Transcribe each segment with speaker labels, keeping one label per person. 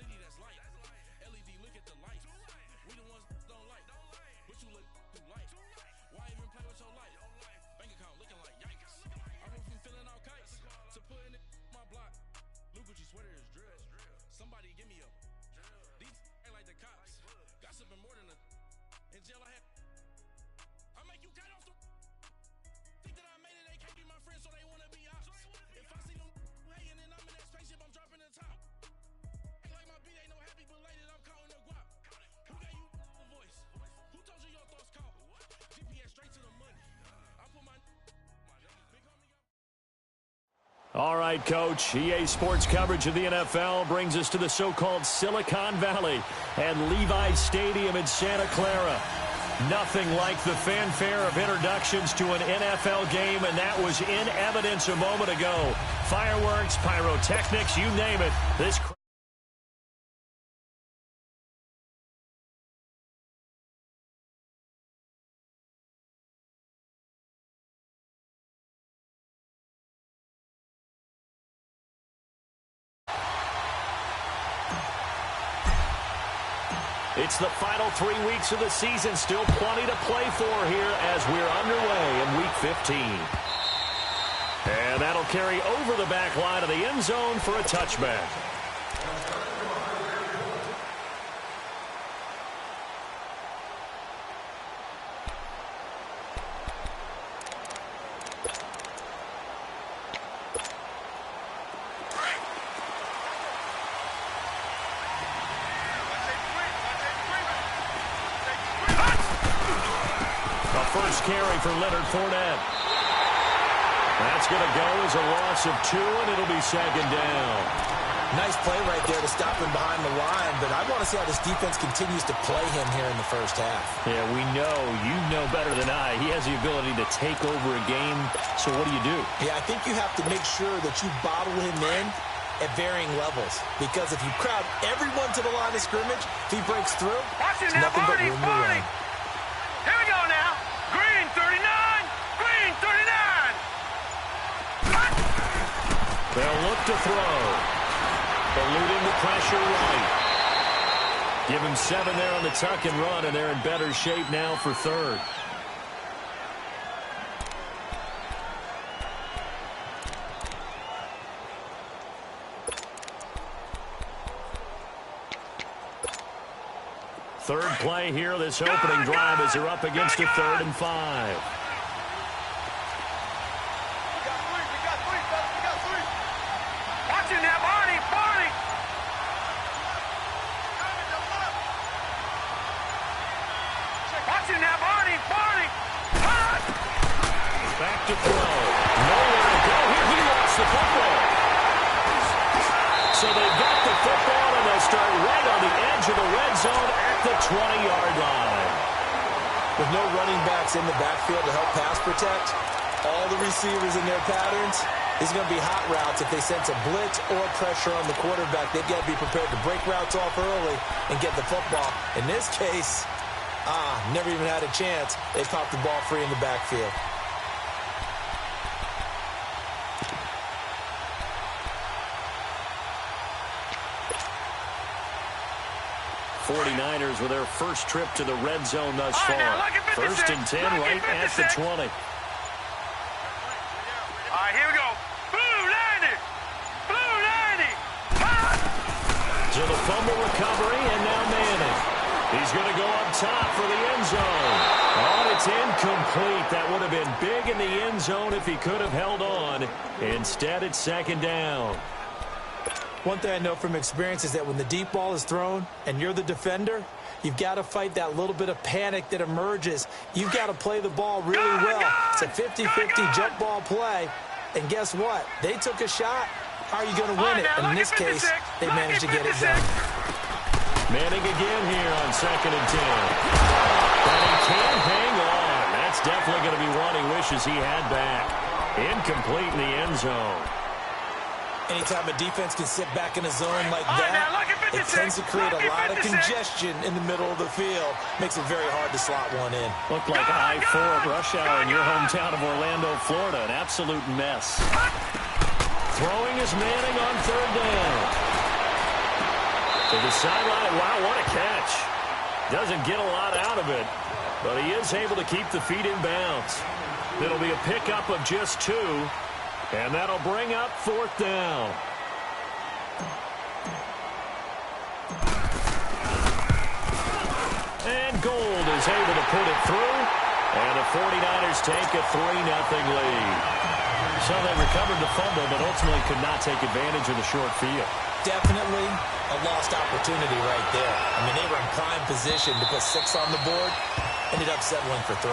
Speaker 1: city that's light. LED, look at the lights. We the ones don't like. But you look too light. Why even play with your life? Bank account looking like yikes. I went from filling out kites to putting it in my block. Blue Gucci sweater is drill. Somebody give me a. These ain't like the cops. Gossiping more than a. In jail I had. I make you cut off the. Think that I made it, they can't be my friends, so they wanna be ops. If I see them hanging and I'm in that spaceship, I'm dropping the top. Act like my beat ain't no happy, but later I'm counting the guap. Who gave you a voice? Who told you your thoughts count? GPS straight to the money. I put my big homie up.
Speaker 2: All right, Coach. EA Sports coverage of the NFL brings us to the so-called Silicon Valley and Levi Stadium in Santa Clara. Nothing like the fanfare of introductions to an NFL game, and that was in evidence a moment ago. Fireworks, pyrotechnics, you name it. This It's the final 3 weeks of the season. Still plenty to play for here as we're underway in Week 15. And that'll carry over the back line of the end zone for a touchback. First carry for Leonard Fournette. That's going to go as a loss of 2, and it'll be second down.
Speaker 3: Nice play right there to stop him behind the line, but I want to see how this defense continues to play him here in the first half.
Speaker 2: Yeah, we know. You know better than I. He has the ability to take over a game, so what do you do?
Speaker 3: Yeah, I think you have to make sure that you bottle him in at varying levels, because if you crowd everyone to the line of scrimmage, if he breaks through, it's nothing but room to run.
Speaker 4: Here we go now. Green 39. Green 39.
Speaker 2: They'll look to throw. Eluding the pressure right. Give him 7 there on the tuck and run, and they're in better shape now for third. Third play here, this opening drive as they're up against a 3rd and 5.
Speaker 4: Watching that, Barney. Watching that, Barney.
Speaker 2: Back to throw. Nowhere to go. Here he lost the football. So they've got the football, and they'll start right on the edge of the red zone at the 20-yard line.
Speaker 3: With no running backs in the backfield to help pass protect, all the receivers in their patterns, these are going to be hot routes. If they sense a blitz or pressure on the quarterback, they've got to be prepared to break routes off early and get the football. In this case, never even had a chance. They popped the ball free in the backfield.
Speaker 2: 49ers with their first trip to the red zone thus far. First and 10 right at the 20.
Speaker 4: All right, here we go. Blue 90.
Speaker 2: To the fumble recovery, and now Manning. He's going to go up top for the end zone. Oh, it's incomplete. That would have been big in the end zone if he could have held on. Instead, it's second down.
Speaker 3: One thing I know from experience is that when the deep ball is thrown and you're the defender, you've got to fight that little bit of panic that emerges. You've got to play the ball really well. It's a 50-50 jump ball play. And guess what? They took a shot. How are you going to win it? And in this case, they managed to get it done.
Speaker 2: Manning again here on second and 10. And he can hang on. That's definitely going to be one he wishes he had back. Incomplete in the end zone.
Speaker 3: Anytime a defense can sit back in a zone like that, it tends to create a lot of congestion in the middle of the field. Makes it very hard to slot one in.
Speaker 2: Looked like I-4 rush hour in your hometown of Orlando, Florida. An absolute mess. Throwing is Manning on third down. To the sideline. Wow, what a catch. Doesn't get a lot out of it, but he is able to keep the feet in bounds. It'll be a pickup of just 2, and that'll bring up 4th down. And Gold is able to put it through, and the 49ers take a 3-0 lead. So they recovered the fumble, but ultimately could not take advantage of the short field.
Speaker 3: Definitely a lost opportunity right there. I mean, they were in prime position to put 6 on the board. Ended up settling for 3.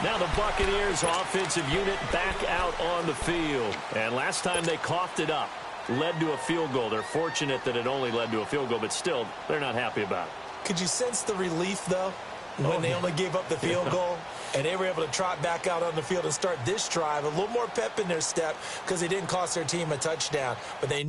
Speaker 2: Now the Buccaneers offensive unit back out on the field. And last time they coughed it up, led to a field goal. They're fortunate that it only led to a field goal, but still, they're not happy about it.
Speaker 3: Could you sense the relief, though, when they only gave up the field goal? And they were able to trot back out on the field and start this drive. A little more pep in their step because they didn't cost their team a touchdown. But they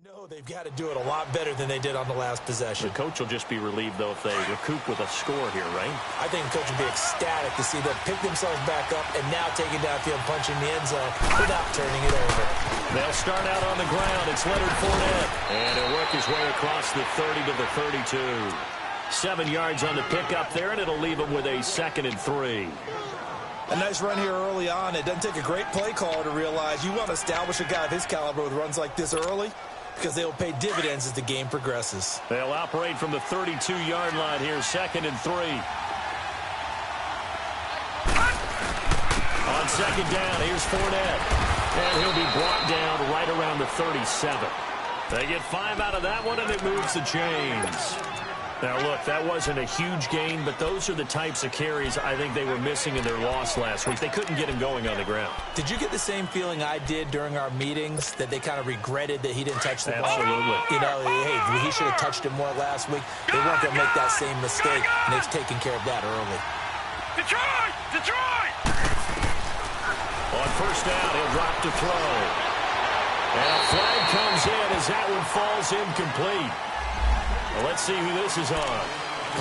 Speaker 3: No, they've got to do it a lot better than they did on the last possession.
Speaker 2: The coach will just be relieved, though, if they recoup with a score here, right?
Speaker 3: I think the coach will be ecstatic to see them pick themselves back up and now take it downfield, punching the end zone without turning it over.
Speaker 2: They'll start out on the ground. It's Leonard Fournette. And he'll work his way across the 30 to the 32. 7 yards on the pickup there, and it'll leave him with a 2nd and 3.
Speaker 3: A nice run here early on. It doesn't take a great play caller to realize you want to establish a guy of his caliber with runs like this early, because they will pay dividends as the game progresses.
Speaker 2: They'll operate from the 32-yard line here, 2nd and 3. On 2nd down, here's Fournette. And he'll be brought down right around the 37. They get 5 out of that one, and it moves the chains. Now, look, that wasn't a huge gain, but those are the types of carries I think they were missing in their loss last week. They couldn't get him going on the ground.
Speaker 3: Did you get the same feeling I did during our meetings, that they kind of regretted that he didn't touch the ball?
Speaker 2: Absolutely.
Speaker 3: You know, hey, he should have touched it more last week. They weren't going to make that same mistake, and they've taken care of that early.
Speaker 4: Detroit! Detroit!
Speaker 2: On 1st down, he'll drop to throw. And a flag comes in as that one falls incomplete. Well, let's see who this is on.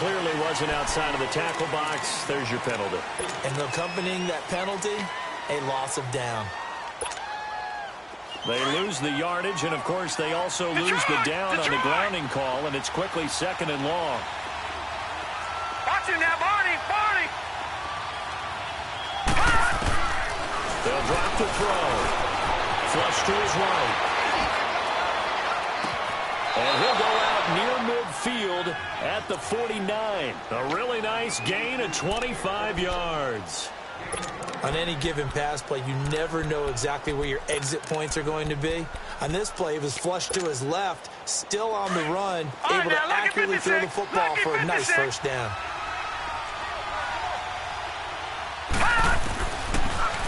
Speaker 2: Clearly wasn't outside of the tackle box. There's your penalty.
Speaker 3: And accompanying that penalty, a loss of down.
Speaker 2: They lose the yardage, and, of course, they also lose the down on the grounding call, and it's quickly 2nd and long.
Speaker 4: Watch him now, Barney! Barney!
Speaker 2: They'll drop the throw. Flush to his right. And he'll go out near midfield at the 49. A really nice gain of 25 yards.
Speaker 3: On any given pass play, you never know exactly where your exit points are going to be. On this play, it was flushed to his left, still on the run, able to accurately throw the football for a nice 1st down.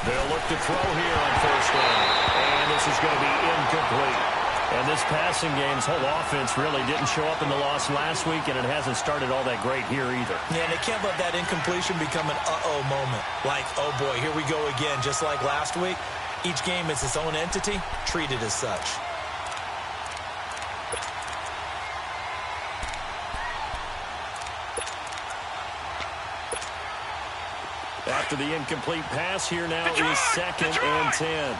Speaker 2: They'll look to throw here on 1st down. And this is going to be incomplete. And this passing game's whole offense really didn't show up in the loss last week, and it hasn't started all that great here either.
Speaker 3: Yeah, and they can't let that incompletion become an uh-oh moment. Like, oh boy, here we go again, just like last week. Each game is its own entity, treated as such.
Speaker 2: After the incomplete pass, here now is 2nd and 10.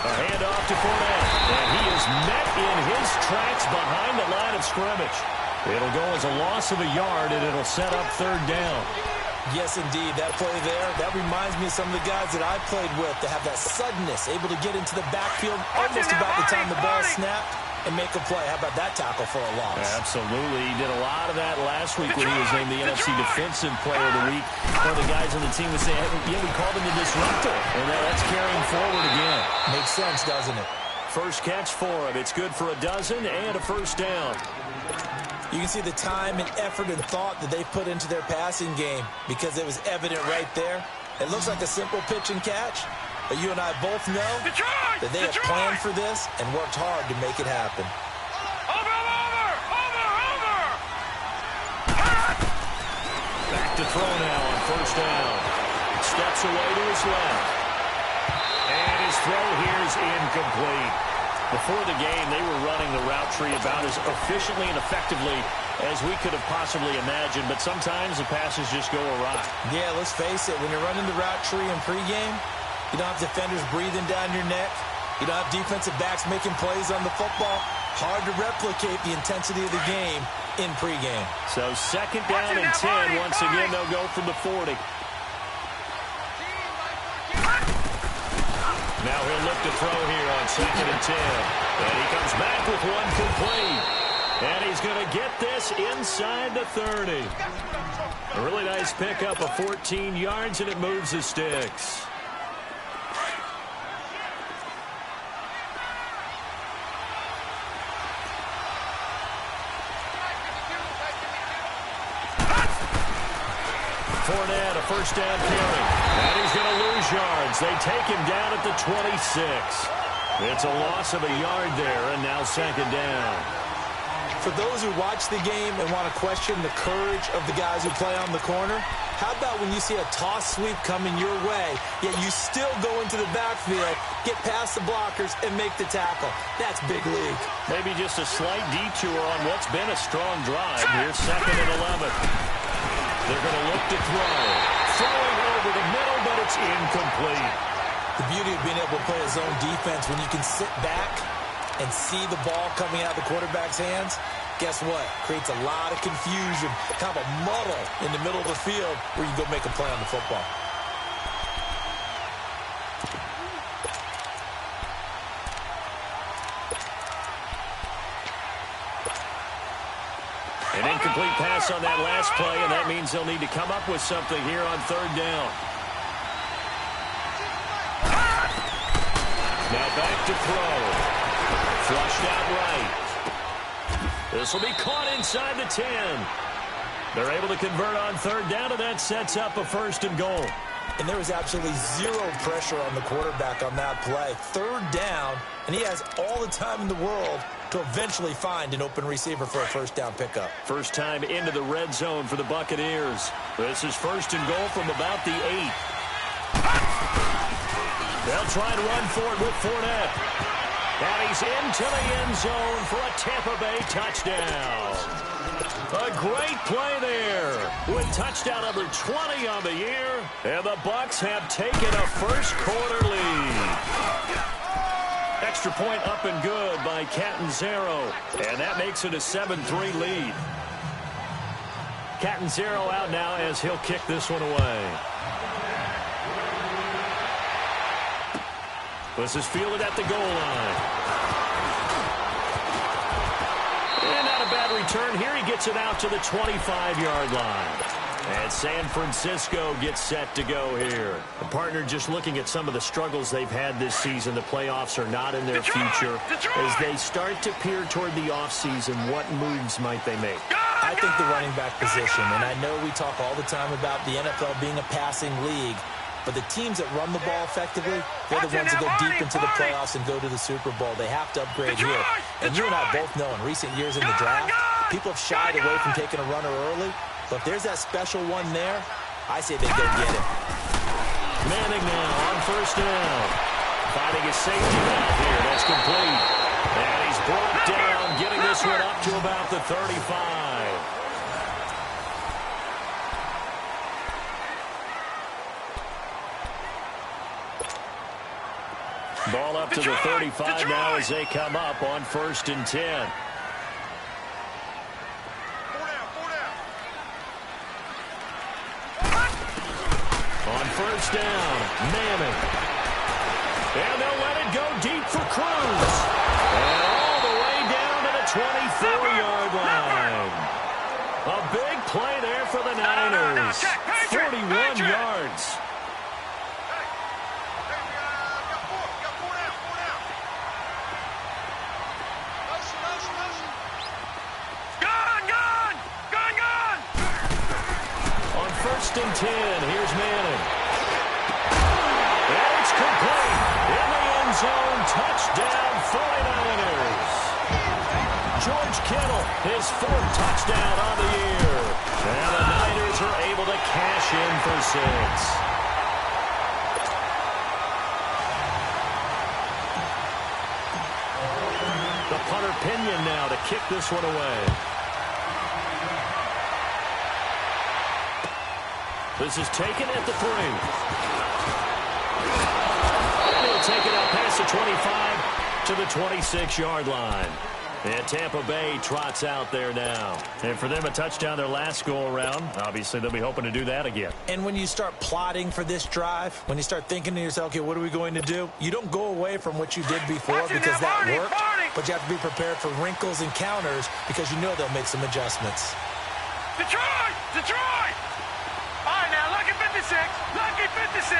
Speaker 2: Handoff to Fournette, and he is met in his tracks behind the line of scrimmage. It'll go as a loss of a yard, and it'll set up 3rd down.
Speaker 3: Yes, indeed. That play there, that reminds me of some of the guys that I played with to have that suddenness, able to get into the backfield almost about the time the ball snapped and make a play. How about that tackle for a loss?
Speaker 2: Absolutely. He did a lot of that last week when he was named the NFC Defensive Player of the Week. One of the guys on the team was saying, hey, yeah, we called him the disruptor. And that's carrying forward again.
Speaker 3: Makes sense, doesn't it?
Speaker 2: First catch for him. It's good for a dozen and a 1st down.
Speaker 3: You can see the time and effort and thought that they put into their passing game because it was evident right there. It looks like a simple pitch and catch, but you and I both know that they have planned for this and worked hard to make it happen.
Speaker 2: Back to throw now on 1st down. Steps away to his left. And his throw here is incomplete. Before the game, they were running the route tree about as efficiently and effectively as we could have possibly imagined, but sometimes the passes just go awry.
Speaker 3: Yeah, let's face it, when you're running the route tree in pregame, you don't have defenders breathing down your neck. You don't have defensive backs making plays on the football. Hard to replicate the intensity of the game in pregame.
Speaker 2: So 2nd down and 10. Once again, they'll go from the 40. Now he'll look to throw here on 2nd and 10. And he comes back with one complete. And he's going to get this inside the 30. A really nice pickup of 14 yards, and it moves the sticks. Fournette, a 1st down carry. And he's going to lose yards. They take him down at the 26. It's a loss of a yard there, and now second down.
Speaker 3: For those who watch the game and want to question the courage of the guys who play on the corner, how about when you see a toss sweep coming your way, yet you still go into the backfield, get past the blockers, and make the tackle? That's big league.
Speaker 2: Maybe just a slight detour on what's been a strong drive. Here's second and 11. They're going to look to throw. Throwing over the middle, but it's incomplete.
Speaker 3: The beauty of being able to play a zone defense when you can sit back and see the ball coming out of the quarterback's hands, guess what? Creates a lot of confusion, kind of a muddle in the middle of the field where you go make a play on the football.
Speaker 2: An incomplete pass on that last play, and that means they'll need to come up with something here on third down. Now back to throw. Flushed out right. This will be caught inside the 10. They're able to convert on third down, and that sets up a first and goal.
Speaker 3: And there was absolutely zero pressure on the quarterback on that play. Third down, and he has all the time in the world to eventually find an open receiver for a first down pickup.
Speaker 2: First time into the red zone for the Buccaneers. This is first and goal from about the 8. They'll try and run for it with Fournette. And he's into the end zone for a Tampa Bay touchdown. A great play there with touchdown number 20 on the year. And the Bucs have taken a first quarter lead. Extra point up and good by Catanzaro. And that makes it a 7-3 lead. Catanzaro out now as he'll kick this one away. This is fielded at the goal line. And not a bad return. Here he gets it out to the 25-yard line. And San Francisco gets set to go here. The partner just looking at some of the struggles they've had this season. The playoffs are not in their future. As they start to peer toward the offseason, what moves might they make?
Speaker 3: I think the running back position, and I know we talk all the time about the NFL being a passing league, but the teams that run the ball effectively, they're the ones that go deep into the playoffs and go to the Super Bowl. They have to upgrade here. And you and I both know in recent years in the draft, people have shied away from taking a runner early. But if there's that special one there, I say they go get him.
Speaker 2: Manning now on first down. Finding his safety valve here. That's complete. And he's brought down, getting this one up to about the 35. Ball up to the 35 now as they come up on first and 10. On first down, Manning. And they'll let it go deep for Cruz. And all the way down to the 24-yard line. A big play there for the Niners. 41 yards. First and 10. Here's Manning. And it's complete. In the end zone. Touchdown 49ers. George Kittle, his 4th touchdown on the year. And the Niners are able to cash in for 6. The punter Pinion now to kick this one away. This is taken at the 3. And he'll take it out past the 25 to the 26-yard line. And Tampa Bay trots out there now. And for them, a touchdown their last go-around. Obviously, they'll be hoping to do that again.
Speaker 3: And when you start plotting for this drive, when you start thinking to yourself, okay, what are we going to do? You don't go away from what you did before because that worked. But you have to be prepared for wrinkles and counters because you know they'll make some adjustments.
Speaker 4: Detroit! Detroit! All right, now, lucky 56. Lucky 56.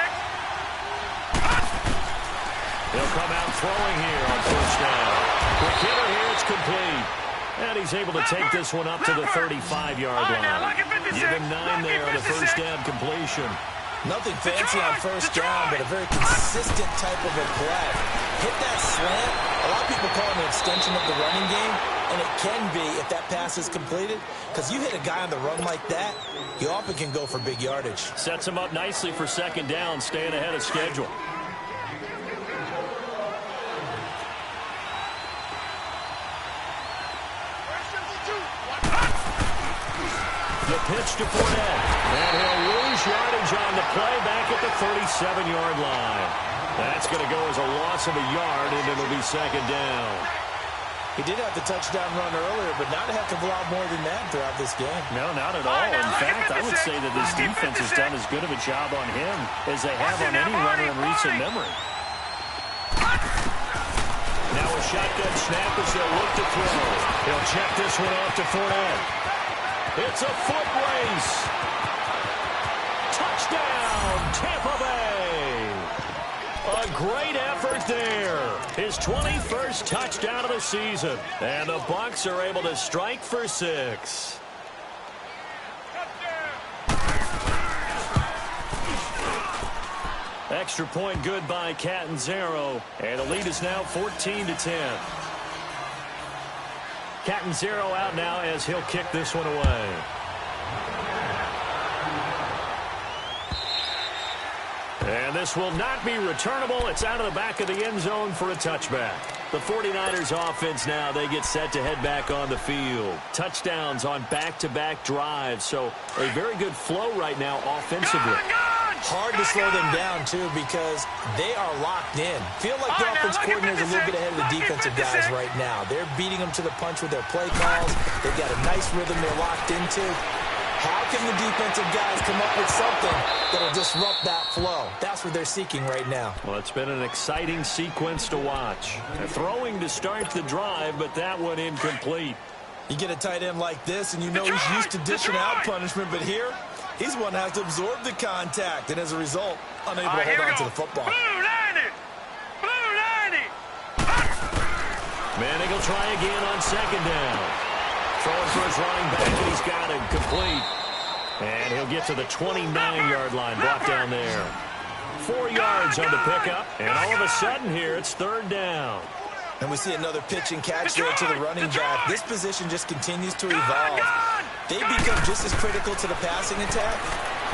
Speaker 2: He'll come out throwing here on first down. Quick hitter here, it's complete. And he's able to take this one up to the 35-yard line. Give him 9 there on the first down completion.
Speaker 3: Nothing fancy on first down, but a very consistent type of a play. Hit that slant. A lot of people call it an extension of the running game, and it can be if that pass is completed, because you hit a guy on the run like that, he often can go for big yardage.
Speaker 2: Sets him up nicely for second down, staying ahead of schedule. The pitch to Fournette. And he'll lose yardage on the play back at the 37-yard line. That's going to go as a loss of a yard, and it'll be second down.
Speaker 3: He did have the touchdown run earlier, but not a heck of a lot more than that throughout this game.
Speaker 2: No, not at all. In fact, I would say that this defense has done as good of a job on him as they have on any runner in recent memory. Now a shotgun snap as he'll look to throw. He'll check this one off to Fournette. It's a foot race. Touchdown, Tampa Bay. A great effort there. His 21st touchdown of the season. And the Bucs are able to strike for 6. Extra point good by Catanzaro. And the lead is now 14-10. Catanzaro out now as he'll kick this one away. And this will not be returnable. It's out of the back of the end zone for a touchback. The 49ers offense now, they get set to head back on the field. Touchdowns on back-to-back drives. So a very good flow right now offensively.
Speaker 3: Hard to slow them down, too, because they are locked in. Feel like the offense coordinator is a little bit ahead of the defensive guys right now. They're beating them to the punch with their play calls. They've got a nice rhythm they're locked into. How can the defensive guys come up with something that'll disrupt that flow? That's what they're seeking right now.
Speaker 2: Well, it's been an exciting sequence to watch. Throwing to start the drive, but that one incomplete.
Speaker 3: You get a tight end like this, and you know he's used to dishing out punishment, but here, he's one that has to absorb the contact, and as a result, unable to hold on to the football.
Speaker 4: Blue 90! Blue 90!
Speaker 2: Manning will try again on second down. Throwing for his running back, and he's got it complete. And he'll get to the 29-yard line, brought down there. 4 yards on the pickup, and all of a sudden here, it's third down.
Speaker 3: And we see another pitch and catch there to the running back. This position just continues to evolve. They become just as critical to the passing attack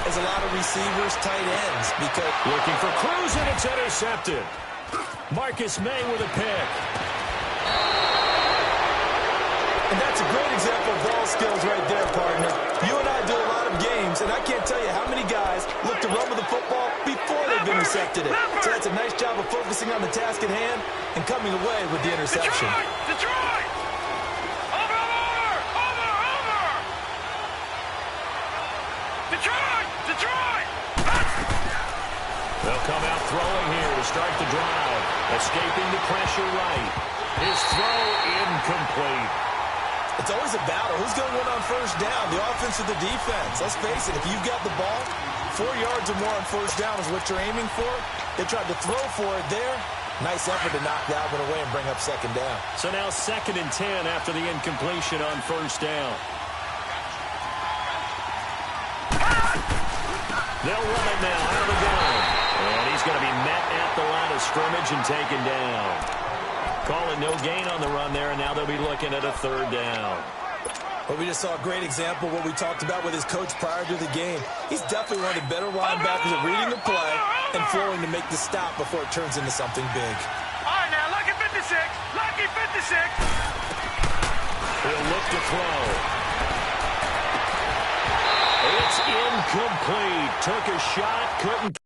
Speaker 3: as a lot of receivers, tight ends. Because
Speaker 2: looking for Cruz, and it's intercepted. Marcus May with a pick.
Speaker 3: And that's a great example of ball skills right there, partner. You and I do a lot of games, and I can't tell you how many guys look to run with the football before they've intercepted it. So that's a nice job of focusing on the task at hand and coming away with the interception.
Speaker 4: Detroit! Over! Detroit!
Speaker 2: They'll come out throwing here to start the drive. Escaping the pressure right. His throw incomplete.
Speaker 3: It's always a battle. Who's going to win on first down, the offense or the defense? Let's face it, if you've got the ball, 4 yards or more on first down is what you're aiming for. They tried to throw for it there. Nice effort to knock that one away and bring up second down.
Speaker 2: So now 2nd and 10 after the incompletion on first down. They'll run it now out of the gun. And he's going to be met at the line of scrimmage and taken down. Calling no gain on the run there, and now they'll be looking at a third down.
Speaker 3: Well, we just saw a great example of what we talked about with his coach prior to the game. He's definitely one of the better linebackers at reading the play and flowing to make the stop before it turns into something big.
Speaker 4: All right, now, lucky 56. Lucky 56.
Speaker 2: He'll look to throw. It's incomplete. Took a shot, couldn't.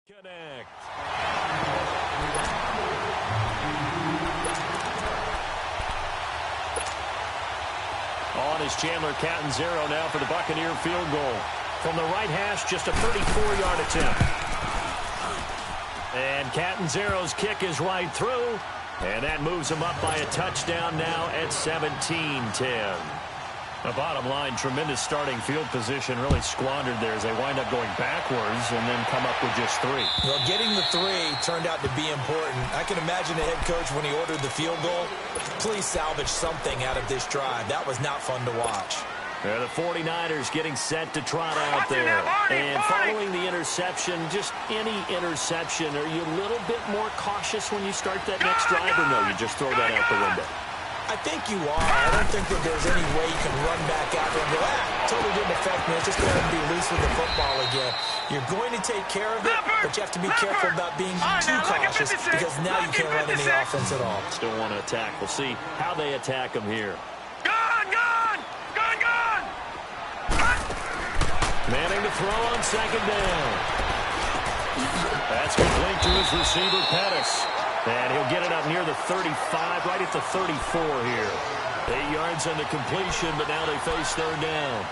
Speaker 2: Connect. On is Chandler Catanzaro now for the Buccaneer field goal. From the right hash, just a 34-yard attempt. And Catanzaro's kick is right through. And that moves them up by a touchdown now at 17-10. The bottom line, tremendous starting field position, really squandered there as they wind up going backwards and then come up with just 3.
Speaker 3: Well, getting the 3 turned out to be important. I can imagine the head coach when he ordered the field goal, please salvage something out of this drive. That was not fun to watch.
Speaker 2: Yeah, the 49ers getting set to trot out there. And following the interception, just any interception, are you a little bit more cautious when you start that next drive, or no, you just throw that out the window?
Speaker 3: I think you are. I don't think that there's any way you can run back out there and go, totally didn't affect me. It's just going to be loose with the football again. You're going to take care of it, but you have to be careful about being too cautious because now you can't run any offense at all.
Speaker 2: Still want to attack. We'll see how they attack them here. Manning to throw on second down. That's complete to his receiver, Pettis. And he'll get it up near the 35, right at the 34 here. 8 yards on the completion, but now they face third down.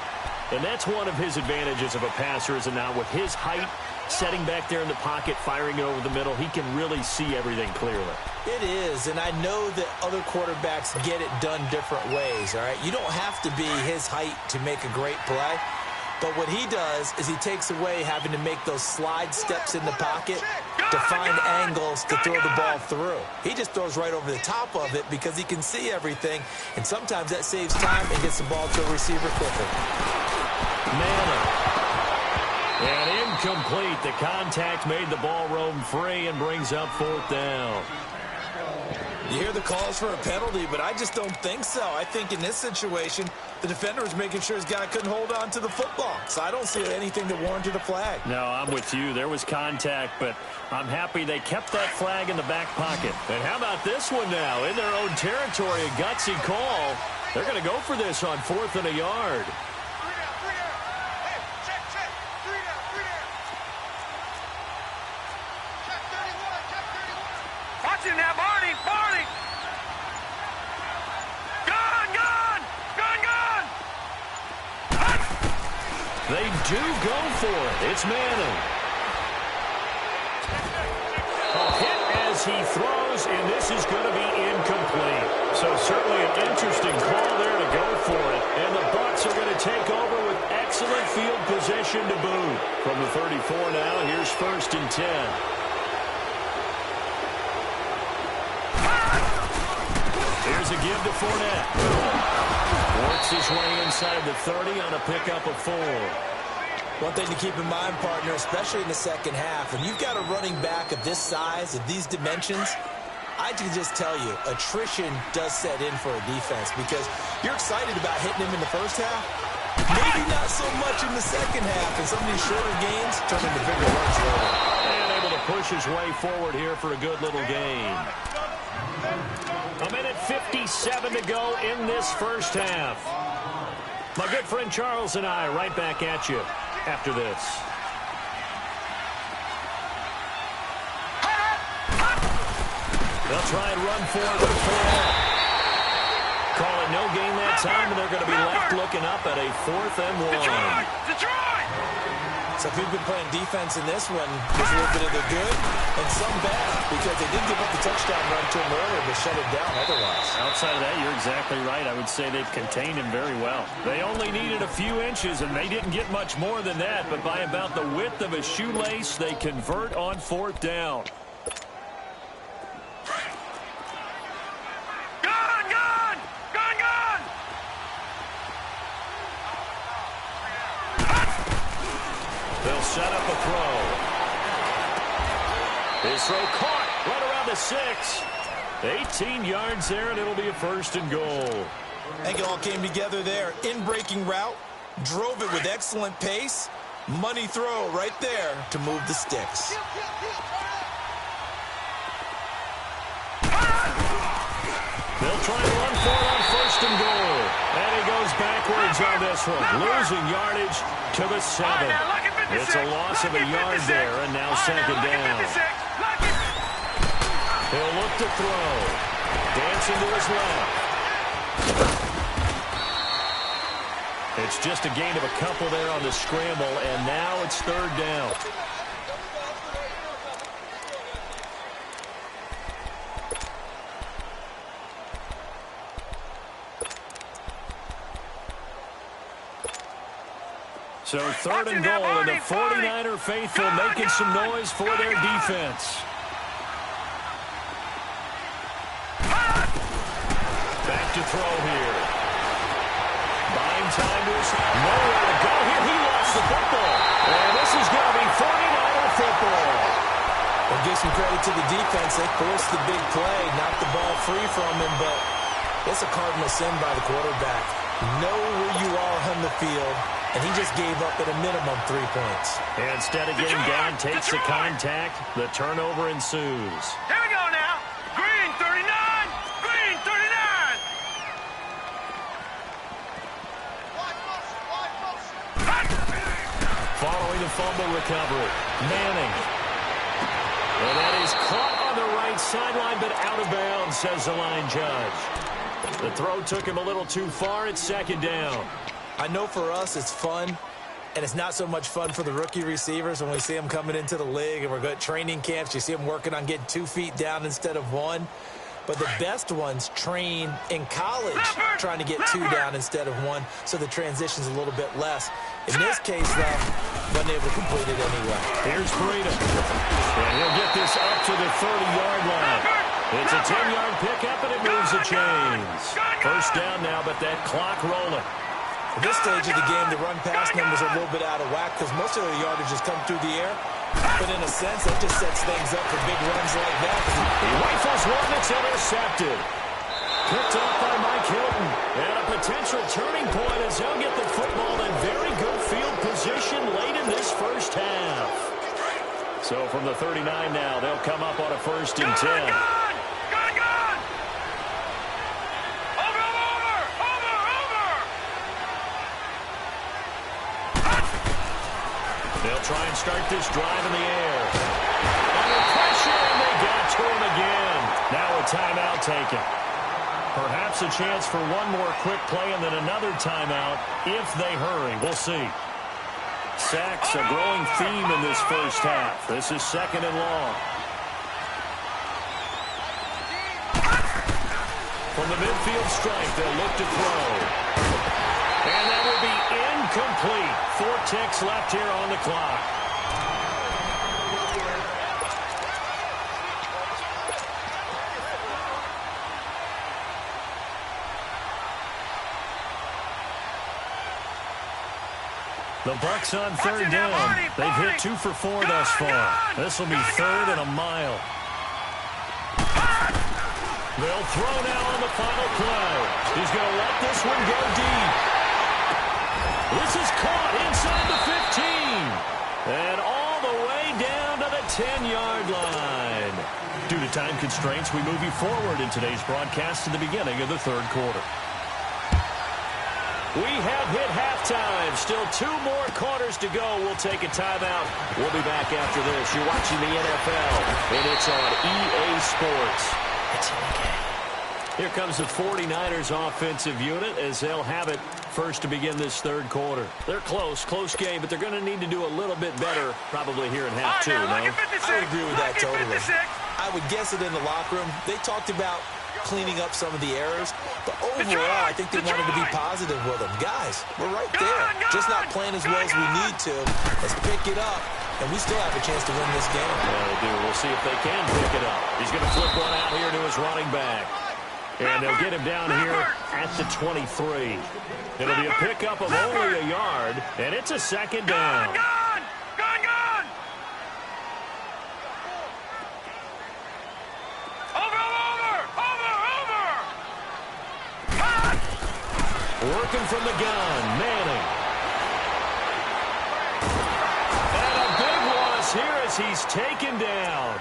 Speaker 2: And that's one of his advantages of a passer, is now with his height, setting back there in the pocket, firing it over the middle, he can really see everything clearly.
Speaker 3: It is, and I know that other quarterbacks get it done different ways, all right? You don't have to be his height to make a great play. But what he does is he takes away having to make those slide steps in the pocket to find angles to throw the ball through. He just throws right over the top of it because he can see everything, and sometimes that saves time and gets the ball to a receiver quicker.
Speaker 2: Manning. And incomplete. The contact made the ball roam free and brings up fourth down.
Speaker 3: You hear the calls for a penalty, but I just don't think so. I think in this situation, the defender was making sure his guy couldn't hold on to the football. So I don't see anything that warranted a flag.
Speaker 2: No, I'm with you. There was contact, but I'm happy they kept that flag in the back pocket. And how about this one now? In their own territory, a gutsy call. They're going to go for this on 4th and a yard. They do go for it. It's Manning. A hit as he throws, and this is going to be incomplete. So certainly an interesting call there to go for it. And the Bucs are going to take over with excellent field position to boot. From the 34 now, here's 1st and 10. Here's a give to Fournette. Works his way inside the 30 on a pickup of 4.
Speaker 3: One thing to keep in mind, partner, especially in the second half, when you've got a running back of this size, of these dimensions, I can just tell you, attrition does set in for a defense because you're excited about hitting him in the first half. Maybe not so much in the second half, and some of these shorter gains turn into bigger runs later.
Speaker 2: And able to push his way forward here for a good little gain. 1:57 to go in this first half. My good friend Charles and I right back at you after this. They'll try and run for it with Fournette. Call it no gain that time, and they're going to be left looking up at a 4th and 1.
Speaker 4: Detroit!
Speaker 3: So if we've been playing defense in this one, there's a little bit of the good and some bad because they did give up the touchdown run to him earlier but shut it down otherwise.
Speaker 2: Outside of that, you're exactly right. I would say they've contained him very well. They only needed a few inches, and they didn't get much more than that, but by about the width of a shoelace, they convert on 4th down. They'll set up a throw. His throw caught right around the 6. 18 yards there, and it'll be a 1st and goal.
Speaker 3: I think it all came together there. In-breaking route, drove it with excellent pace. Money throw right there to move the sticks.
Speaker 2: They'll try and run for it on 1st and goal. And he goes backwards on this one, losing yardage to the 7. It's a loss of a yard there, and now 2nd down. He'll look to throw. Dancing to his left. It's just a gain of a couple there on the scramble, and now it's 3rd down. So third and goal, and the 49er faithful making some noise for their defense. Back to throw here. Buying time to his nowhere to go here. He lost the football. And this is going to be 49er football.
Speaker 3: Well, give some credit to the defense. They forced the big play, knocked the ball free from him, but it's a cardinal sin by the quarterback. Know where you are on the field, and he just gave up at a minimum 3 points.
Speaker 2: And instead of getting down, takes the contact. The turnover ensues.
Speaker 4: Here we go now. Green 39. Green 39.
Speaker 2: Following the fumble recovery, Manning. And that is caught on the right sideline, but out of bounds, says the line judge. The throw took him a little too far. It's second down.
Speaker 3: I know for us it's fun, and it's not so much fun for the rookie receivers when we see them coming into the league and we're going to training camps. You see them working on getting 2 feet down instead of 1. But the best ones train in college trying to get 2 down instead of 1, so the transition's a little bit less. In this case, though, wasn't able to complete it anyway.
Speaker 2: Here's Breida. And he'll get this up to the 30-yard line. It's a 10-yard pickup, and it moves the chains. First down now, but that clock rolling.
Speaker 3: At this stage of the game, the run-pass numbers are a little bit out of whack because most of the yardage has come through the air. But in a sense, that just sets things up for big runs like that.
Speaker 2: He rifles one that's intercepted. Picked off by Mike Hilton. And a potential turning point as he'll get the football in very good field position late in this first half. So from the 39 now, they'll come up on a 1st and 10. They'll try and start this drive in the air. Under pressure, and they got to him again. Now a timeout taken. Perhaps a chance for one more quick play and then another timeout if they hurry. We'll see. Sacks, a growing theme in this first half. This is 2nd and long. From the midfield stripe, they'll look to throw. And that will be incomplete. 4 ticks left here on the clock. The Bucs on 3rd down. They've hit 2 for 4 thus far. This will be 3rd and a mile. They'll throw now on the final play. He's going to let this one go deep. This is caught inside the 15. And all the way down to the 10-yard line. Due to time constraints, we move you forward in today's broadcast to the beginning of the 3rd quarter. We have hit halftime. Still 2 more quarters to go. We'll take a timeout. We'll be back after this. You're watching the NFL, and it's on EA Sports. It's in the game. Here comes the 49ers offensive unit as they'll have it first to begin this 3rd quarter. They're close game, but they're going to need to do a little bit better probably here in half 2, no?
Speaker 3: I would agree with that totally. I would guess it in the locker room. They talked about cleaning up some of the errors, but overall, I think they wanted to be positive with them. Guys, we're right there. Just not playing as well as we need to. Let's pick it up, and we still have a chance to win this game.
Speaker 2: Yeah, they do. We'll see if they can pick it up. He's going to flip one out here to his running back. And they'll get him down here at the 23. It'll be a pickup of only a yard, and it's a 2nd down.
Speaker 4: Gone! Over!
Speaker 2: Working from the gun, Manning. And a big loss here as he's taken down.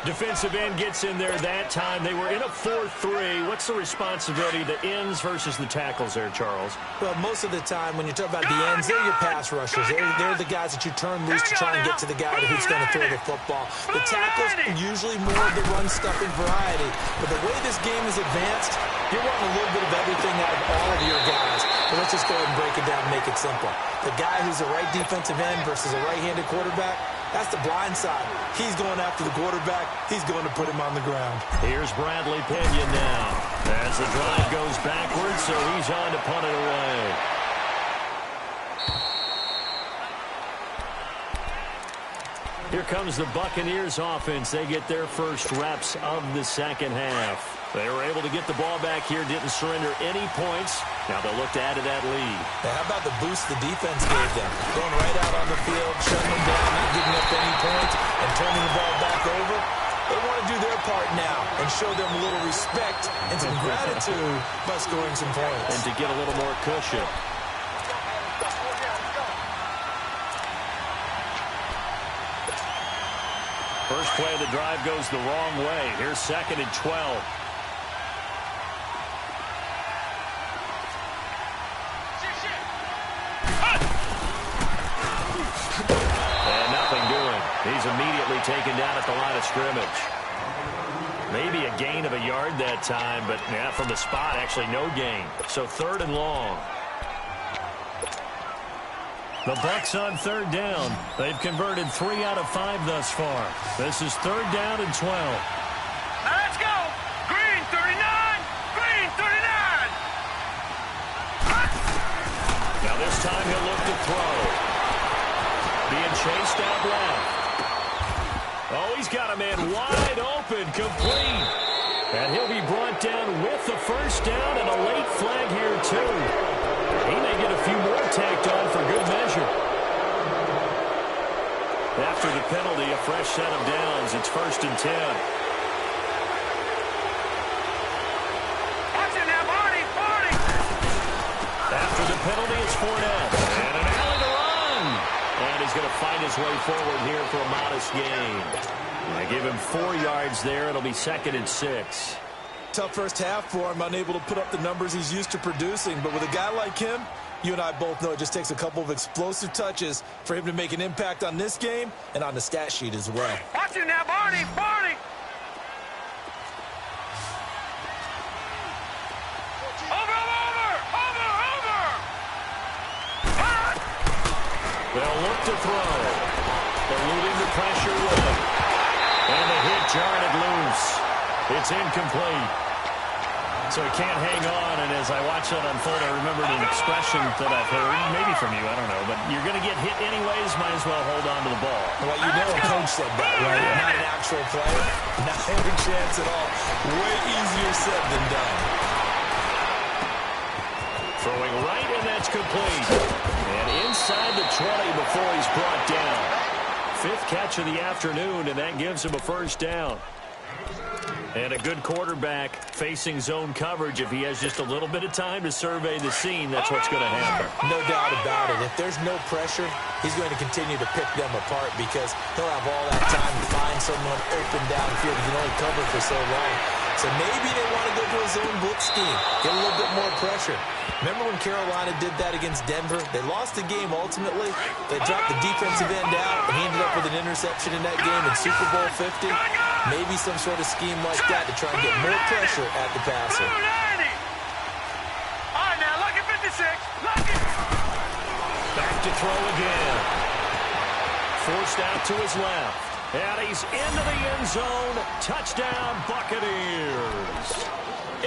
Speaker 2: Defensive end gets in there that time. They were in a 4-3. What's the responsibility of the ends versus the tackles there, Charles?
Speaker 3: Well, most of the time when you talk about the ends, they're your pass rushers. They're the guys that you turn loose to try and get to the guy who's going to throw the football. The tackles are usually more of the run-stuffing variety. But the way this game is advanced, you're wanting a little bit of everything out of all of your guys. But let's just go ahead and break it down and make it simple. The guy who's a right defensive end versus a right-handed quarterback, that's the blind side. He's going after the quarterback. He's going to put him on the ground.
Speaker 2: Here's Bradley Pinion now. As the drive goes backwards, so he's on to punt it away. Here comes the Buccaneers offense. They get their first reps of the second half. They were able to get the ball back here, didn't surrender any points. Now they'll look to add to that lead.
Speaker 3: Now, how about the boost the defense gave them? Going right out on the field, shutting them down, not giving up any points, and turning the ball back over. They want to do their part now and show them a little respect and some gratitude by scoring some points.
Speaker 2: And to get a little more cushion. First play of the drive goes the wrong way. Here's 2nd and 12. And nothing doing. He's immediately taken down at the line of scrimmage. Maybe a gain of a yard that time, but yeah, from the spot, actually no gain. So 3rd and long. The Bucs on 3rd down. They've converted 3 out of 5 thus far. This is 3rd down and 12.
Speaker 4: Now let's go. Green 39. Green 39.
Speaker 2: Now this time he'll look to throw. Being chased out left. Oh, he's got a man wide open, complete. And he'll be brought down with the first down and a late flag here too. He may get a few more tacked on for good measure. After the penalty, a fresh set of downs. It's 1st and 10.
Speaker 4: Watch it now, Barney. Barney.
Speaker 2: After the penalty, it's Fournette. And an alley to run. And he's going to find his way forward here for a modest gain. I give him 4 yards there. It'll be 2nd and 6.
Speaker 3: Tough first half for him, unable to put up the numbers he's used to producing. But with a guy like him, you and I both know it just takes a couple of explosive touches for him to make an impact on this game and on the stat sheet as well.
Speaker 4: Watch it now, Barney. Barney. Over.
Speaker 2: They'll look to throw. Eluding the pressure with it. And the hit jarred it loose. It's incomplete. So he can't hang on, and as I watch that unfold, I remembered an expression that I've heard, maybe from you, I don't know, but you're going to get hit anyways, might as well hold on to the ball.
Speaker 3: Well, you know a coach said that, right? Not an actual player. Not every chance at all. Way easier said than done.
Speaker 2: Throwing right, and that's complete. And inside the 20 before he's brought down. 5th catch of the afternoon, and that gives him a first down. And a good quarterback facing zone coverage. If he has just a little bit of time to survey the scene, that's what's going to happen.
Speaker 3: No doubt about it. If there's no pressure, he's going to continue to pick them apart because he'll have all that time to find someone open downfield. He can only cover for so long. So maybe they want to go to a zone blitz scheme, get a little bit more pressure. Remember when Carolina did that against Denver? They lost the game ultimately. They dropped the defensive end out, and he ended up with an interception in that game in Super Bowl 50. Maybe some sort of scheme like that to try and get more pressure at the passer.
Speaker 4: All right, now, look at 56. Look it.
Speaker 2: Back to throw again. Forced out to his left. And he's into the end zone. Touchdown, Buccaneers.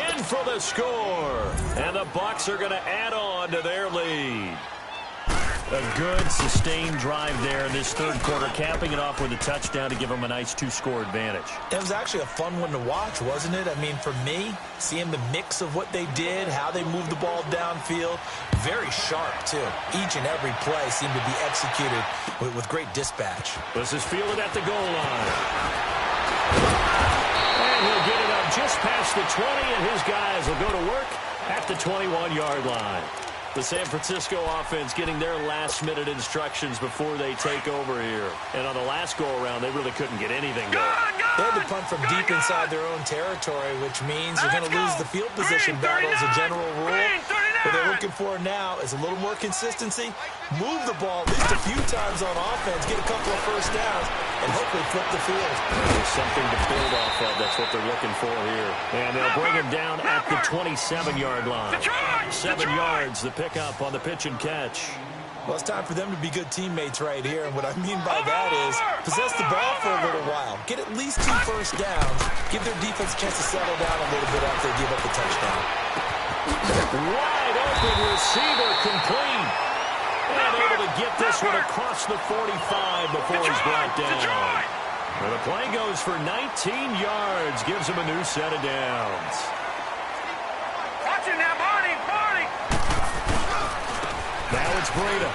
Speaker 2: In for the score. And the Bucs are going to add on to their lead. A good, sustained drive there in this 3rd quarter, capping it off with a touchdown to give them a nice 2-score advantage.
Speaker 3: It was actually a fun one to watch, wasn't it? I mean, for me, seeing the mix of what they did, how they moved the ball downfield, very sharp, too. Each and every play seemed to be executed with great dispatch.
Speaker 2: This is fielded at the goal line. And he'll get it up just past the 20, and his guys will go to work at the 21-yard line. The San Francisco offense getting their last-minute instructions before they take over here. And on the last go-around, they really couldn't get anything going.
Speaker 3: They had to punt from deep inside their own territory, which means you're going to lose the field position battle as a general rule. What they're looking for now is a little more consistency, move the ball at least a few times on offense, get a couple of first downs, and hopefully flip the field.
Speaker 2: There's something to build off of. That's what they're looking for here. And they'll bring him down at the 27-yard line. 7 yards, the pickup on the pitch and catch.
Speaker 3: Well, it's time for them to be good teammates right here, and what I mean by that is possess the ball for a little while, get at least 2 first downs, give their defense a chance to settle down a little bit after they give up the touchdown.
Speaker 2: Wide open receiver complete. And able to get this one across the 45 before he's brought down. And the play goes for 19 yards. Gives him a new set of downs.
Speaker 4: Watch it now, Barney.
Speaker 2: Now it's Breida.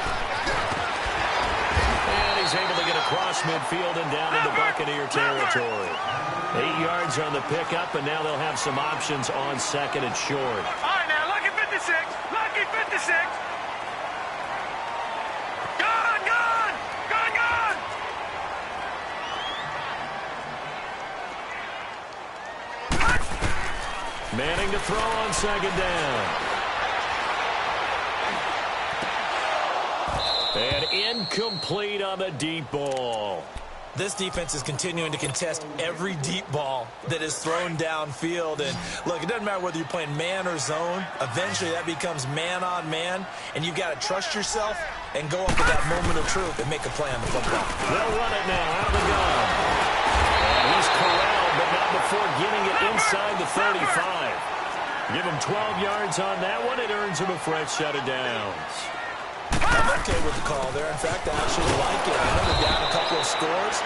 Speaker 2: And he's able to get across midfield and down into Buccaneer territory. 8 yards on the pickup, and now they'll have some options on second and short.
Speaker 4: All right, now, lucky 56. Lucky 56. Gone.
Speaker 2: Manning to throw on second down. And incomplete on the deep ball.
Speaker 3: This defense is continuing to contest every deep ball that is thrown downfield. And, look, it doesn't matter whether you're playing man or zone. Eventually, that becomes man-on-man, and you've got to trust yourself and go up to that moment of truth and make a play on the football.
Speaker 2: They'll run it now out of the gun. And he's corralled, but not before getting it inside the 35. Give him 12 yards on that one. It earns him a fresh set of downs.
Speaker 3: I'm okay with the call there. In fact, I actually like it. I know they're down a couple of scores,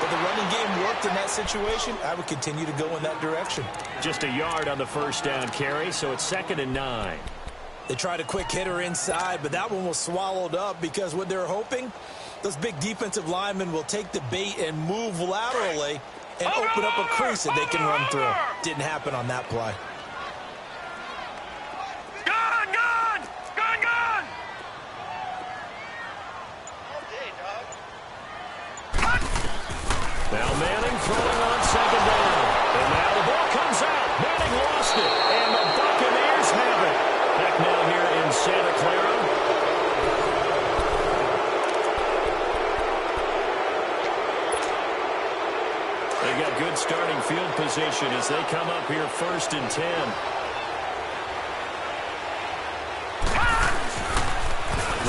Speaker 3: but the running game worked in that situation. I would continue to go in that direction.
Speaker 2: Just a yard on the first down carry, so it's 2nd and 9.
Speaker 3: They tried a quick hitter inside, but that one was swallowed up because what they're hoping, those big defensive linemen will take the bait and move laterally and open up a crease that they can run through. Didn't happen on that play.
Speaker 2: Now Manning throwing on second down. And now the ball comes out. Manning lost it. And the Buccaneers have it. Back now here in Santa Clara. They got good starting field position as they come up here 1st and 10.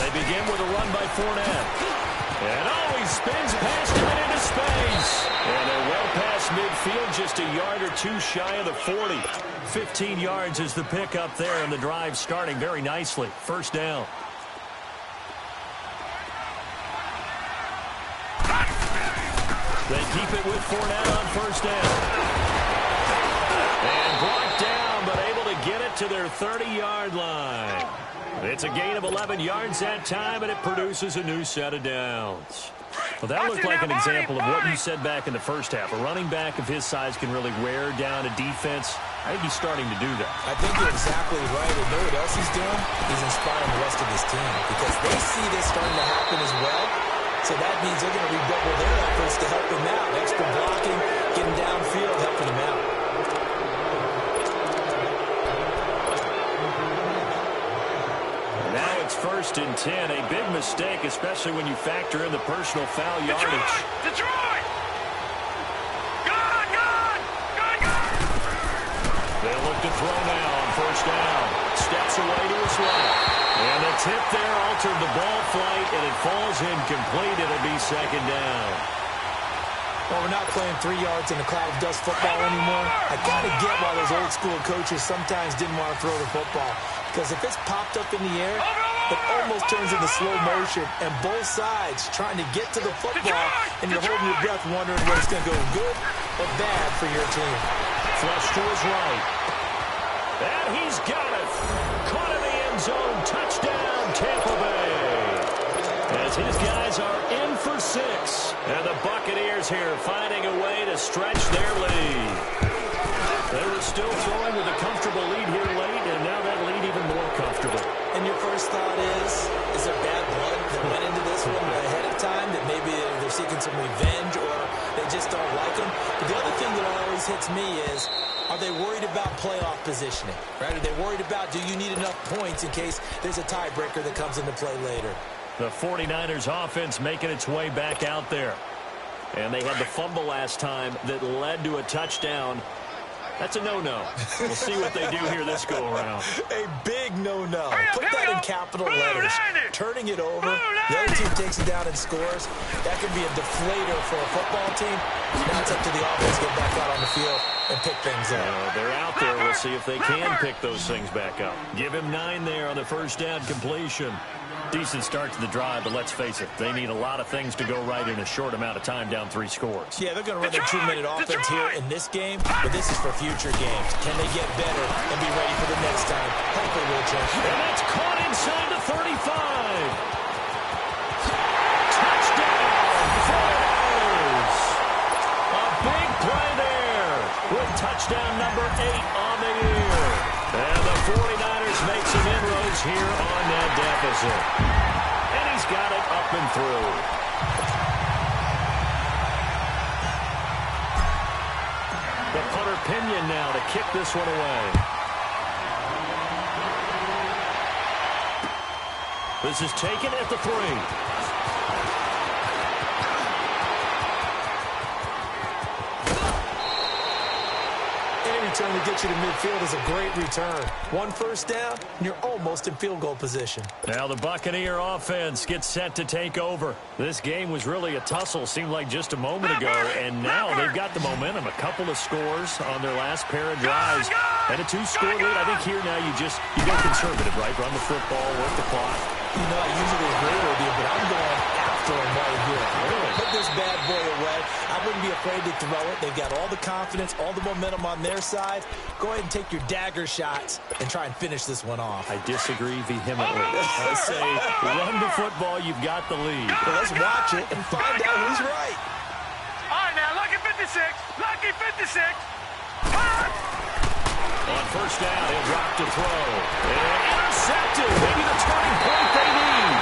Speaker 2: They begin with a run by Fournette. And he spins past him and into space. And they're well past midfield, just a yard or two shy of the 40. 15 yards is the pickup there, and the drive starting very nicely. First down. They keep it with Fournette on first down. And brought down, but able to get it to their 30-yard line. It's a gain of 11 yards that time, and it produces a new set of downs. Well, that looked like an example of what you said back in the first half. A running back of his size can really wear down a defense. I think he's starting to do that. I think you're exactly right. And know what else he's doing? He's inspiring the rest of his team because they see this starting to happen as well. So that means they're going to redouble their efforts to help him out. Extra blocking, getting downfield, helping him out. It's 1st and 10, a big mistake, especially when you factor in the personal foul yardage.
Speaker 4: Detroit! Gone!
Speaker 2: They look to throw now on first down. Steps away to his left. And the tip there altered the ball flight, and it falls incomplete. It'll be 2nd down.
Speaker 3: Well, we're not playing 3 yards in a cloud of dust football anymore. I kind of get why those old school coaches sometimes didn't want to throw the football. Because if it's popped up in the air, it almost turns into slow motion, and both sides trying to get to the football, and you're holding your breath wondering whether it's going to go good or bad for your team.
Speaker 2: Flush to his right. And he's got it. Caught in the end zone. Touchdown, Tampa Bay. As his guys are in for 6. And the Buccaneers here finding a way to stretch their lead. They were still throwing with a comfortable lead here late, and now that lead even more comfortable.
Speaker 3: And your first thought is there bad blood that went into this one ahead of time, that maybe they're seeking some revenge or they just don't like him? But the other thing that always hits me is, are they worried about playoff positioning? Right? Are they worried about, do you need enough points in case there's a tiebreaker that comes into play later?
Speaker 2: The 49ers offense making its way back out there. And they had the fumble last time that led to a touchdown. That's a no-no. We'll see what they do here this go-around.
Speaker 3: A big no-no. Put that in capital letters. Turning it over. The other team takes it down and scores. That could be a deflator for a football team. Now it's up to the offense to get back out on the field and pick things up.
Speaker 2: They're out there. We'll see if they can pick those things back up. Give him 9 there on the first down completion. Decent start to the drive, but let's face it, they need a lot of things to go right in a short amount of time down 3 scores.
Speaker 3: Yeah, they're going to run their 2-minute offense here in this game, but this is for future games. Can they get better and be ready for the next time? Hopefully, will change.
Speaker 2: And that's caught inside the 35. Touchdown, 49ers. A big play there with touchdown number 8 on the year. And the 49ers make some inroads here on that deficit. And he's got it up and through. The punter Pinion now to kick this one away. This is taken at the 3.
Speaker 3: Return to get you to midfield is a great return. 1 first down, and you're almost in field goal position.
Speaker 2: Now the Buccaneer offense gets set to take over. This game was really a tussle, seemed like just a moment ago, and now they've got the momentum. A couple of scores on their last pair of drives, and a 2-score lead. I think here now you go conservative, right? Run the football, work the clock.
Speaker 3: You know, I usually agree with you, but I'm going after him right here.
Speaker 2: Really?
Speaker 3: Put this bad boy away. I wouldn't be afraid to throw it. They've got all the confidence, all the momentum on their side. Go ahead and take your dagger shots and try and finish this one off.
Speaker 2: I disagree vehemently. I say run the football, you've got the lead.
Speaker 3: Well, let's watch it and find out who's right.
Speaker 4: All right, now, lucky 56. Lucky 56.
Speaker 2: On first down, he'll drop to throw. And intercepted. Maybe the turning point they need.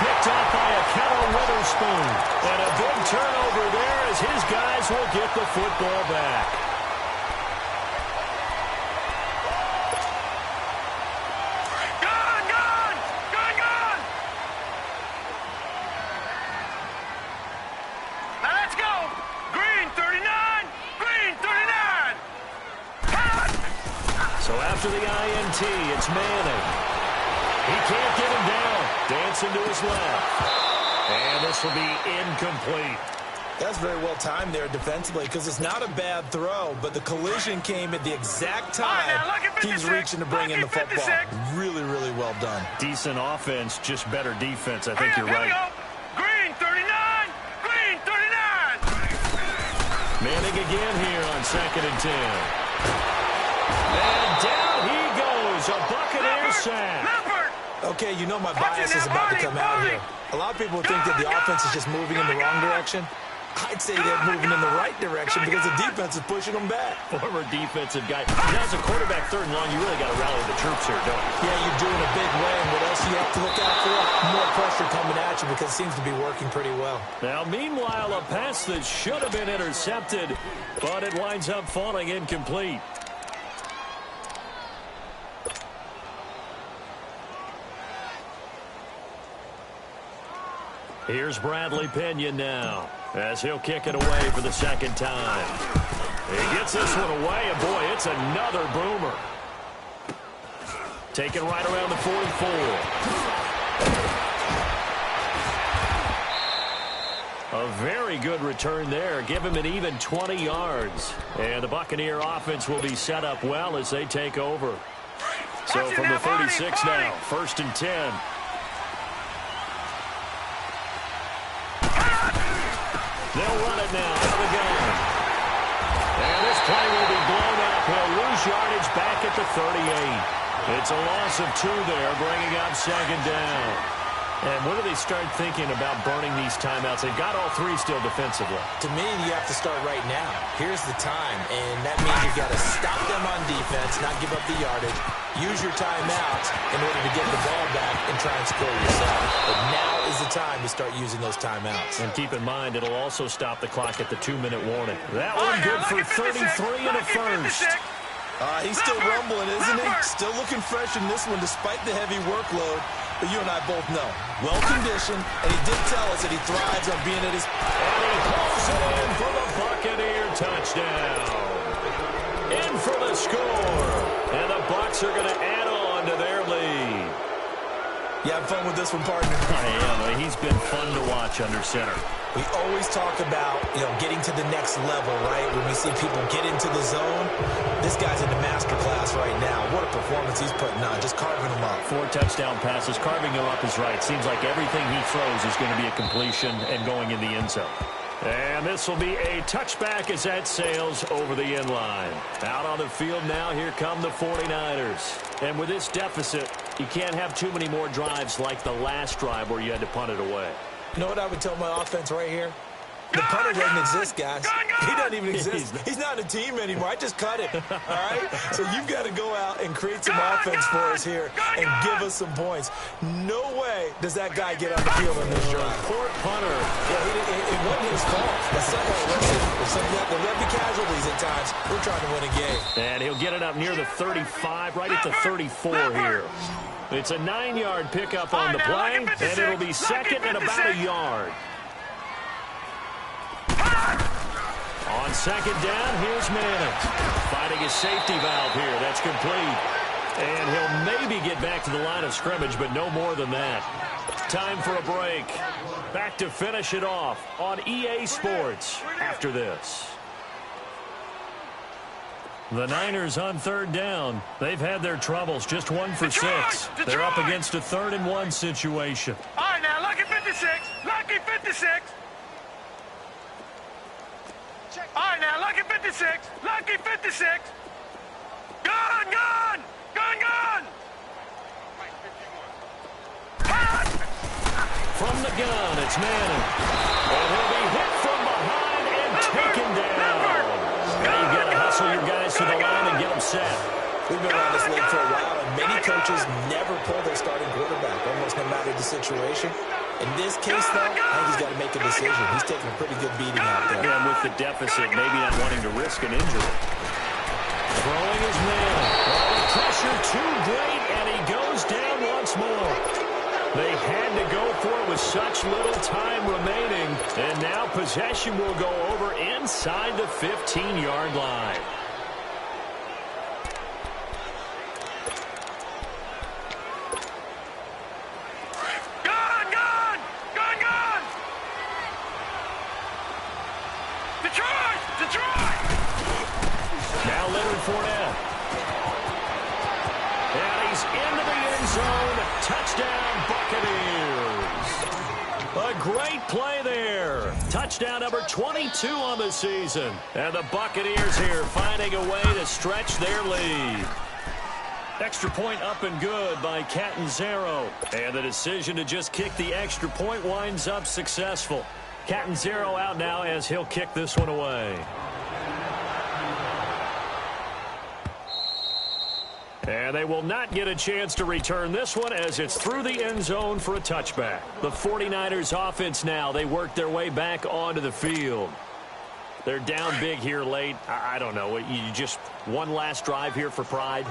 Speaker 2: Picked up by a Keller Witherspoon. And a big turnover there as his guys will get the football back.
Speaker 4: Now let's go. Green 39. Green 39.
Speaker 2: So after the INT, it's Manning. He can't get him down. Dancing to his left. And this will be incomplete.
Speaker 3: That's very well timed there defensively because it's not a bad throw, but the collision came at the exact time he's reaching to bring in the football. Really, really well done.
Speaker 2: Decent offense, just better defense. I think you're right.
Speaker 4: Green 39. Green 39.
Speaker 2: Manning again here on 2nd and 10. And down he goes. A Buccaneer sack.
Speaker 3: Okay, you know my bias is about to come out here. A lot of people think that the offense is just moving in the wrong direction. I'd say they're moving in the right direction because the defense is pushing them back.
Speaker 2: Former defensive guy. Now, as a quarterback 3rd and long, you really got to rally the troops here, don't you?
Speaker 3: Yeah, you're doing a big way, and what else do you have to look out for? More pressure coming at you because it seems to be working pretty well.
Speaker 2: Now, meanwhile, a pass that should have been intercepted, but it winds up falling incomplete. Here's Bradley Pinion now, as he'll kick it away for the 2nd time. He gets this one away, and boy, it's another boomer. Taken right around the 44. A very good return there. Give him an even 20 yards. And the Buccaneer offense will be set up well as they take over. So from the 36 now, 1st and 10. They'll run it now out of the gun. And this play will be blown up. He'll lose yardage back at the 38. It's a loss of 2 there, bringing up 2nd down. And when do they start thinking about burning these timeouts? They've got all 3 still defensively.
Speaker 3: To me, you have to start right now. Here's the time, and that means you've got to stop them on defense, not give up the yardage, use your timeouts in order to get the ball back and try and score yourself. But now is the time to start using those timeouts.
Speaker 2: And keep in mind, it'll also stop the clock at the 2-minute warning. That one good for 33 and a first.
Speaker 3: He's still rumbling, isn't he? Still looking fresh in this one despite the heavy workload. But you and I both know, well-conditioned, and he did tell us that he thrives on being at his...
Speaker 2: And he pulls it in for the Buccaneer touchdown. In for the score. And the Bucs are going to add on to their lead.
Speaker 3: You have fun with this one, partner?
Speaker 2: I am. He's been fun to watch under center.
Speaker 3: We always talk about, getting to the next level, right? When we see people get into the zone, this guy's in the master class right now. What a performance he's putting on, just carving them up.
Speaker 2: 4 touchdown passes. Carving him up is right. Seems like everything he throws is going to be a completion and going in the end zone. And this will be a touchback as that sails over the end line. Out on the field now, here come the 49ers. And with this deficit, you can't have too many more drives like the last drive where you had to punt it away.
Speaker 3: You know what I would tell my offense right here? The punter doesn't exist, guys. He doesn't even exist. He's not a team anymore. I just cut it, all right? So you've got to go out and create some offense for us here and give us some points. No way does that guy get on the field on this drive.
Speaker 2: Poor punter.
Speaker 3: Yeah, it wasn't his fault. There will be casualties at times. We're trying to win a game.
Speaker 2: And he'll get it up near the 35, right at the 34 here. It's a 9-yard pickup on the play, and it'll be second and about a yard. On second down, here's Manning. Finding his safety valve here. That's complete. And he'll maybe get back to the line of scrimmage, but no more than that. Time for a break. Back to finish it off on EA Sports after this. The Niners on third down. They've had their troubles, just 1 for 6. They're up against a 3rd and 1 situation.
Speaker 4: All right, now, lucky 56. Lucky 56. All right, now, lucky 56. Lucky 56. Gun, gun. Gun, gun.
Speaker 2: From the gun, it's Manning. And he'll be hit from behind and taken down. Now you've got to hustle your guys to the line and get them set.
Speaker 3: We've been around this league for a while, and many coaches never pull their starting quarterback, almost no matter the situation. In this case, though, I think he's got to make a decision. He's taking a pretty good beating out there.
Speaker 2: Yeah, and with the deficit, maybe not wanting to risk an injury. Throwing his man. Oh, the pressure too great, and he goes down once more. They had to go for it with such little time remaining, and now possession will go over inside the 15-yard line. Fournette. And he's into the end zone. Touchdown, Buccaneers. A great play there. Touchdown number 22 on the season. And the Buccaneers here finding a way to stretch their lead. Extra point up and good by Catanzaro. And the decision to just kick the extra point winds up successful. Catanzaro out now as he'll kick this one away. And they will not get a chance to return this one as it's through the end zone for a touchback. The 49ers offense now, they work their way back onto the field. They're down big here late. I don't know. You just one last drive here for pride?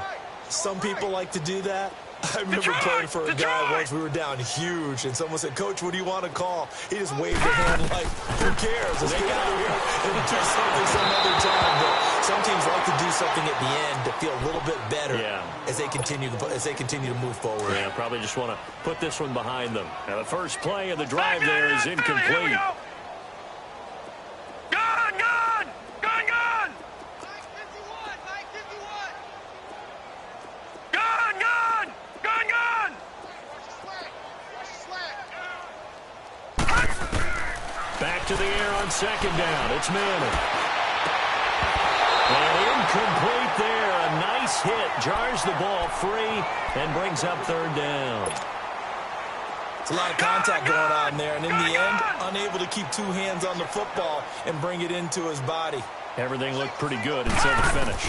Speaker 3: Some people like to do that. I remember playing for a guy once. We were down huge, and someone said, "Coach, what do you want to call?" He just waved a hand like, "Who cares? Let's get out of here and do something some other time." But some teams like to do something at the end to feel a little bit better as they continue to move forward.
Speaker 2: Yeah, probably just want to put this one behind them. Now the first play of the drive there is incomplete. Back to the air on second down. It's Manning. And incomplete there. A nice hit. Jars the ball free and brings up third down.
Speaker 3: It's a lot of contact going on there. And in the end, unable to keep two hands on the football and bring it into his body.
Speaker 2: Everything looked pretty good until the finish.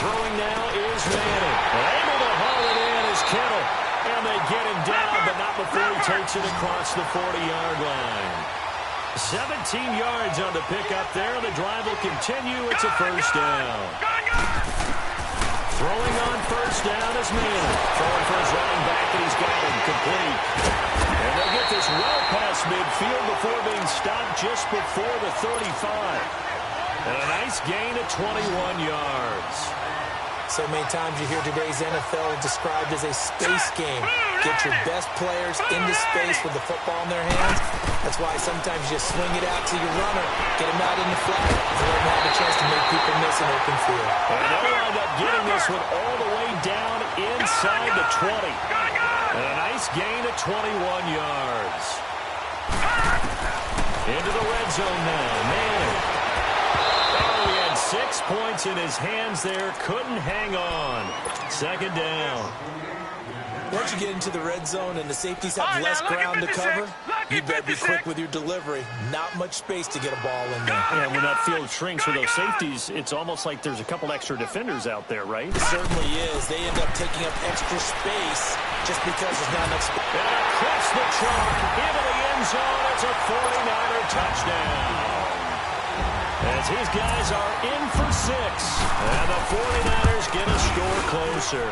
Speaker 2: Throwing now is Manning. Able to haul it in is Kittle. And they get him down, but not before he takes it across the 40-yard line. 17 yards on the pickup there. The drive will continue. It's a first down. Throwing on first down is Manning. Throwing for his running back, and he's got him complete. And they get this well past midfield before being stopped just before the 35. And a nice gain of 21 yards.
Speaker 3: So many times you hear today's NFL described as a space game. Get your best players into space with the football in their hands. That's why sometimes you just swing it out to your runner, get him out in the flat, and let him have a chance to make people miss an open field.
Speaker 2: And they'll wind up getting this one all the way down inside the 20. And a nice gain of 21 yards. Into the red zone now. Manning. Oh, he had 6 points in his hands there. Couldn't hang on. Second down.
Speaker 3: Once you get into the red zone and the safeties have less ground to cover, you better be quick with your delivery. Not much space to get a ball in there.
Speaker 2: Yeah, when that field shrinks with those safeties, it's almost like there's a couple extra defenders out there, right?
Speaker 3: It certainly is. They end up taking up extra space just because there's not enough space.
Speaker 2: And across the chalk, into the end zone, it's a 49er touchdown. As his guys are in for 6. And the 49ers get a score closer.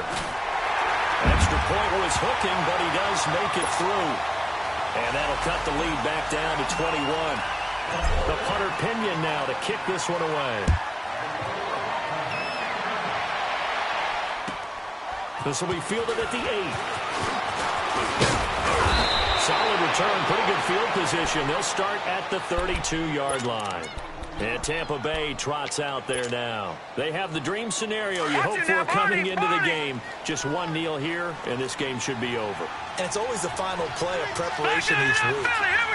Speaker 2: Extra point was hooking, but he does make it through. And that'll cut the lead back down to 21. The punter Pinion now to kick this one away. This will be fielded at the 8. Solid return, pretty good field position. They'll start at the 32-yard line. And Tampa Bay trots out there now. They have the dream scenario you hope for coming into the game. Just one kneel here, and this game should be over.
Speaker 3: And it's always the final play of preparation each week.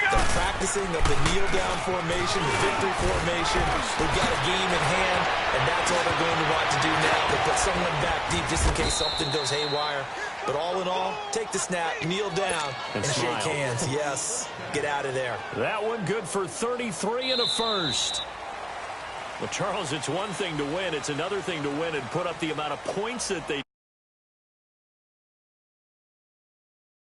Speaker 3: The practicing of the kneel-down formation, the victory formation. We've got a game in hand, and that's all they're going to want to do now. They put someone back deep just in case something goes haywire. But all in all, take the snap, kneel down, and shake hands. Yes, get out of there.
Speaker 2: That one good for 33 and a first. Well, Charles, it's one thing to win. It's another thing to win and put up the amount of points that they